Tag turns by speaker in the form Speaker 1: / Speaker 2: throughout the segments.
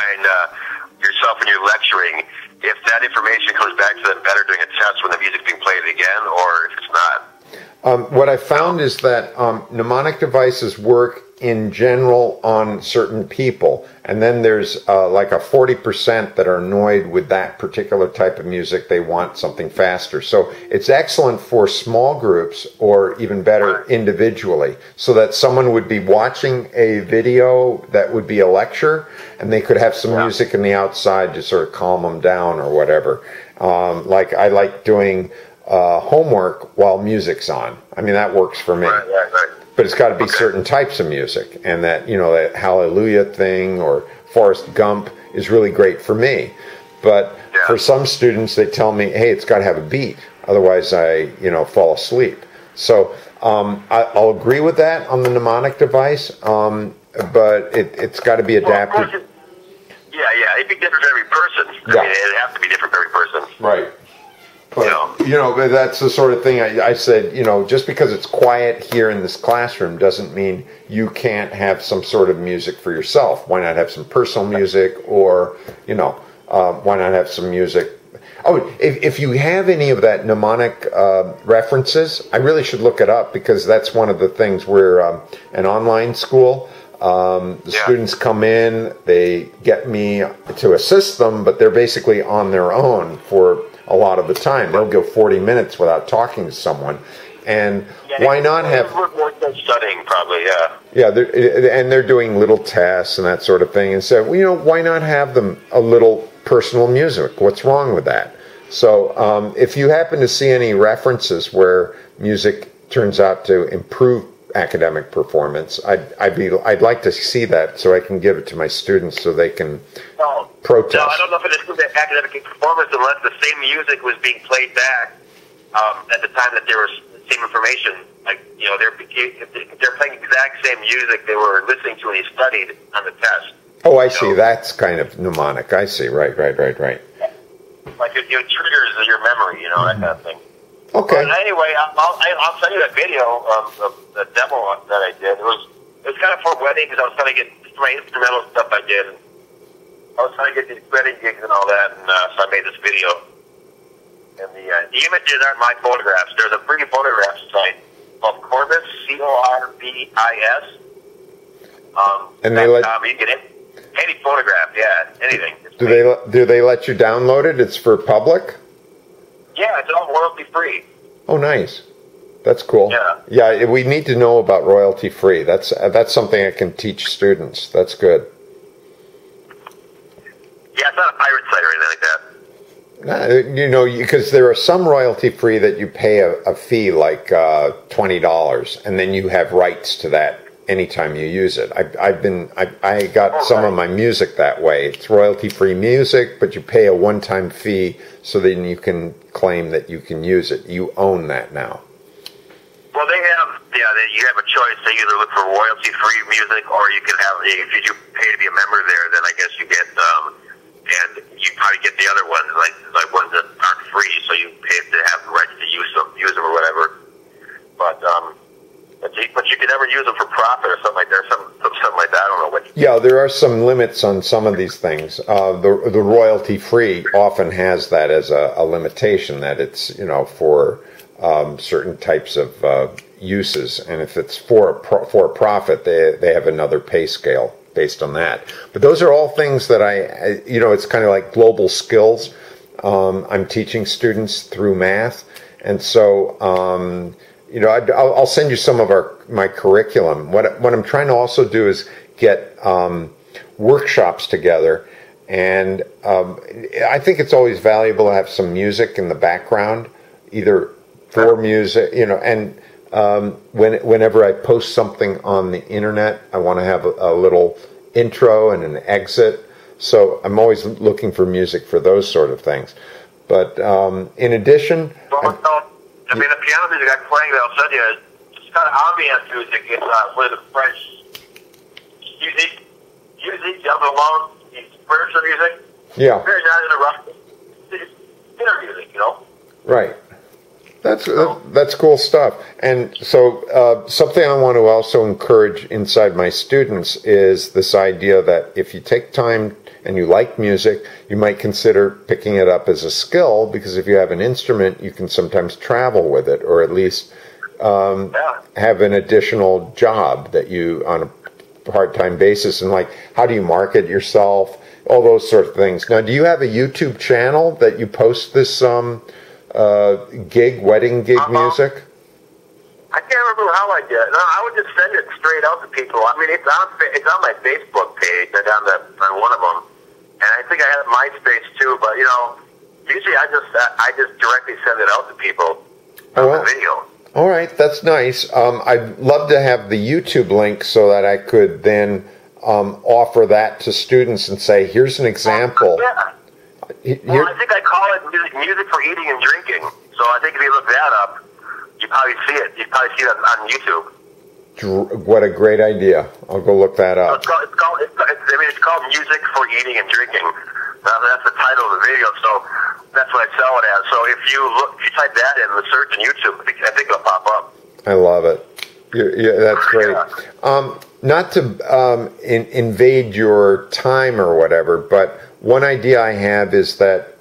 Speaker 1: behind yourself when you're lecturing, if that information comes back to them better during a test when the music's being played again, or if it's not.
Speaker 2: What I found is that mnemonic devices work in general on certain people, and then there's like a 40% that are annoyed with that particular type of music. They want something faster. So it's excellent for small groups, or even better, individually, so that someone would be watching a video that would be a lecture, and they could have some music in the outside to sort of calm them down or whatever. Like I like doing homework while music's on. I mean, that works for me. Right. But it's got to be certain types of music, and that, you know, that Hallelujah thing or Forrest Gump is really great for me. But for some students, they tell me, hey, it's got to have a beat, otherwise I, you know, fall asleep. So I'll agree with that on the mnemonic device, but it's got to be adapted.
Speaker 1: Well, yeah, it'd be different for every person. I mean, it'd have to be different for every person.
Speaker 2: Right. But, you know, that's the sort of thing I said, you know, just because it's quiet here in this classroom doesn't mean you can't have some sort of music for yourself. Why not have some personal music, or, you know, why not have some music? Oh, if you have any of that mnemonic references, I really should look it up, because that's one of the things. We're an online school. The students come in, they get me to assist them, but they're basically on their own for a lot of the time. They'll go 40 minutes without talking to someone. And why not have...
Speaker 1: We're more studying, probably,
Speaker 2: Yeah, and they're doing little tests and that sort of thing. And so, you know, why not have them a little personal music? What's wrong with that? So if you happen to see any references where music turns out to improve academic performance, I'd like to see that, so I can give it to my students so they can protest.
Speaker 1: No, I don't know if it improved academic performance unless the same music was being played back at the time that there was the same information. Like, you know, if they're playing the exact same music they were listening to when you studied on the test.
Speaker 2: Oh, I see. That's kind of mnemonic. I see. Right.
Speaker 1: Like it triggers your memory, you know, that kind of thing.
Speaker 2: Okay.
Speaker 1: But anyway, I'll send you that video of the demo that I did. It was kind of for weddings, because I was trying to get my instrumental stuff I did. I was trying to get these wedding gigs and all that, and so I made this video. And the images aren't my photographs. There's a free photograph site called Corbis, Corbis.
Speaker 2: And they let
Speaker 1: you can get any photograph, anything.
Speaker 2: Do they let you download it? It's for public?
Speaker 1: Yeah, it's all royalty free.
Speaker 2: Oh, nice. That's cool. Yeah, we need to know about royalty free. That's something I can teach students. That's good.
Speaker 1: Yeah, it's not a pirate site or anything like that.
Speaker 2: You know, because there are some royalty free that you pay a fee like $20, and then you have rights to that anytime you use it. I got some of my music that way. It's royalty free music, but you pay a one-time fee, so then you can claim that you can use it. You own that now.
Speaker 1: Well, you have a choice. They either look for royalty free music, or you can have, if you pay to be a member there, then I guess you get and you probably get the other ones, like ones that aren't free, so you pay to have the rights to use them or whatever. But you can never use them for profit or something like that. Something like that. I don't know what.
Speaker 2: Yeah, there are some limits on some of these things. The royalty free often has that as a limitation, that it's, you know, for certain types of uses, and if it's for a profit, they have another pay scale based on that. But those are all things that you know, it's kind of like global skills. I'm teaching students through math, and so you know, I'll send you some of my curriculum. What I'm trying to also do is get workshops together, and I think it's always valuable to have some music in the background, either for music, you know, and whenever I post something on the internet, I want to have a little intro and an exit. So I'm always looking for music for those sort of things. But in addition,
Speaker 1: I mean, the piano music I'm playing that I'll send you, it's kind of ambient music. It's with the French music, alone, it's spiritual music.
Speaker 2: Yeah.
Speaker 1: Very not in a rock. It's dinner music, you know.
Speaker 2: Right. That's cool stuff. And so something I want to also encourage inside my students is this idea that if you take time and you like music, you might consider picking it up as a skill, because if you have an instrument, you can sometimes travel with it, or at least have an additional job that you on a part-time basis. And like, how do you market yourself? All those sort of things. Now, do you have a YouTube channel that you post this wedding gig music?
Speaker 1: I can't remember how I did it. No, I would just send it straight out to people. I mean, it's on my Facebook page. I got on one of them, and I think I have MySpace too. But usually I just directly send it out to people on the video.
Speaker 2: All right, that's nice. I'd love to have the YouTube link so that I could then offer that to students and say, here's an example.
Speaker 1: Well, I think I call it music for eating and drinking. So I think if you look that up, you probably see it. You probably see that on YouTube.
Speaker 2: What a great idea! I'll go look that up.
Speaker 1: So it's called music for eating and drinking. That's the title of the video. So that's what I sell it as. So if you type that in the search in YouTube, I think it'll pop up.
Speaker 2: I love it. That's great. Not to invade your time or whatever, but one idea I have is that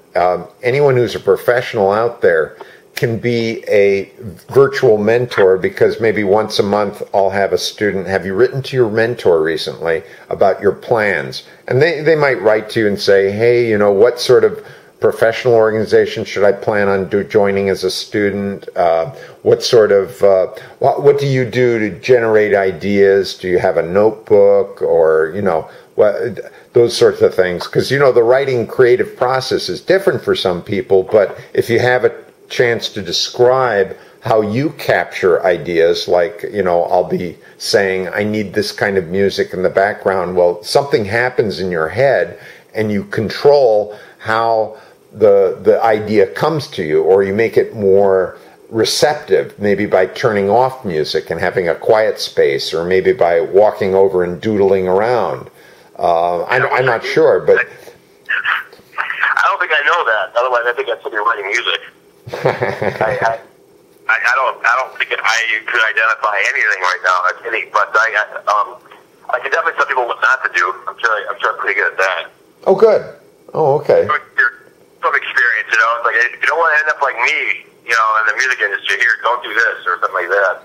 Speaker 2: anyone who's a professional out there can be a virtual mentor, because maybe once a month I'll have a student, have you written to your mentor recently about your plans? And they might write to you and say, hey, what sort of professional organization should I plan on joining as a student? What sort of, what do you do to generate ideas? Do you have a notebook, or, those sorts of things? Because, the writing creative process is different for some people, but if you have a chance to describe how you capture ideas, like, I'll be saying, I need this kind of music in the background. Well, something happens in your head and you control how the idea comes to you, or you make it more receptive, maybe by turning off music and having a quiet space, or maybe by walking over and doodling around. I'm not sure, but
Speaker 1: I don't think I know that. Otherwise, I think I'd still be writing music. I don't think I could identify anything right now. But I can definitely tell people what not to do. I'm sure I'm pretty good at that.
Speaker 2: Oh, good. Oh, okay.
Speaker 1: Some experience, it's like, if you don't want to end up like me, in the music industry, here, don't do this or something like that.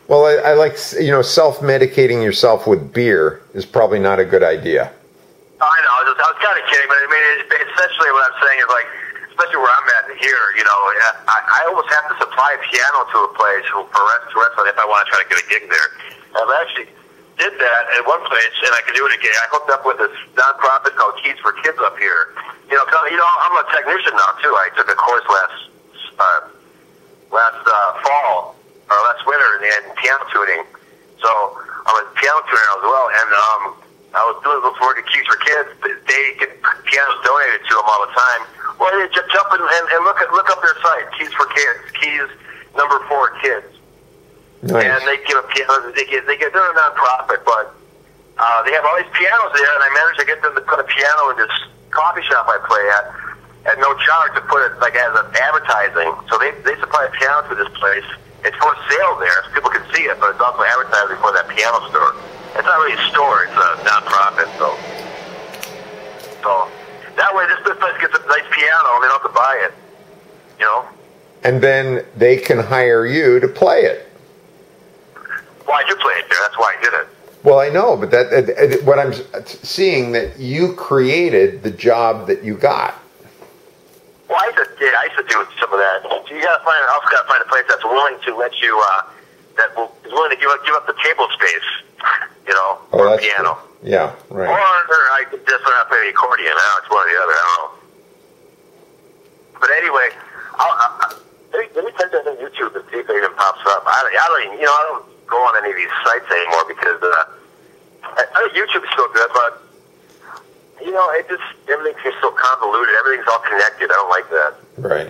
Speaker 2: Well, I like, self-medicating yourself with beer is probably not a good idea.
Speaker 1: I know. I was kind of kidding, but I mean, essentially what I'm saying is, like, especially where I'm at here, I almost have to supply a piano to a place for wrestling if I want to try to get a gig there. I've actually did that at one place, and I could do it again. I hooked up with this nonprofit called Keys for Kids up here. I'm a technician now too. I took a course last fall or last winter in piano tuning. So I'm a piano tuner as well, and I was doing this work at Keys for Kids. They get pianos donated to them all the time. Well, you just jump in and look up their site, Keys for Kids, Keys #4 Kids. Nice. And they give a piano. They're a nonprofit, but they have all these pianos there, and I managed to get them to put a piano in this coffee shop I play at no charge, to put it like as an advertising. So they supply a piano to this place. It's for sale there, so people can see it, but it's also advertising for that piano store. It's not really a store; it's a nonprofit. So that way, this place gets a nice piano, and they don't have to buy it.
Speaker 2: And then they can hire you to play it.
Speaker 1: Well, I do play it there. That's why I did it.
Speaker 2: Well, I know, but what I'm seeing, that you created the job that you got.
Speaker 1: Well, I used to do some of that. So you also got to find a place that's willing to let you, is willing to give up the table space, for a piano.
Speaker 2: Cool. Yeah, right.
Speaker 1: Or I could just learn how to play the accordion. I don't know, it's one or the other. I don't know. But anyway, let me type that on YouTube and see if it even pops up. I don't go on any of these sites anymore, because I think YouTube is still good, but everything's just so convoluted. Everything's all connected. I don't like that.
Speaker 2: Right.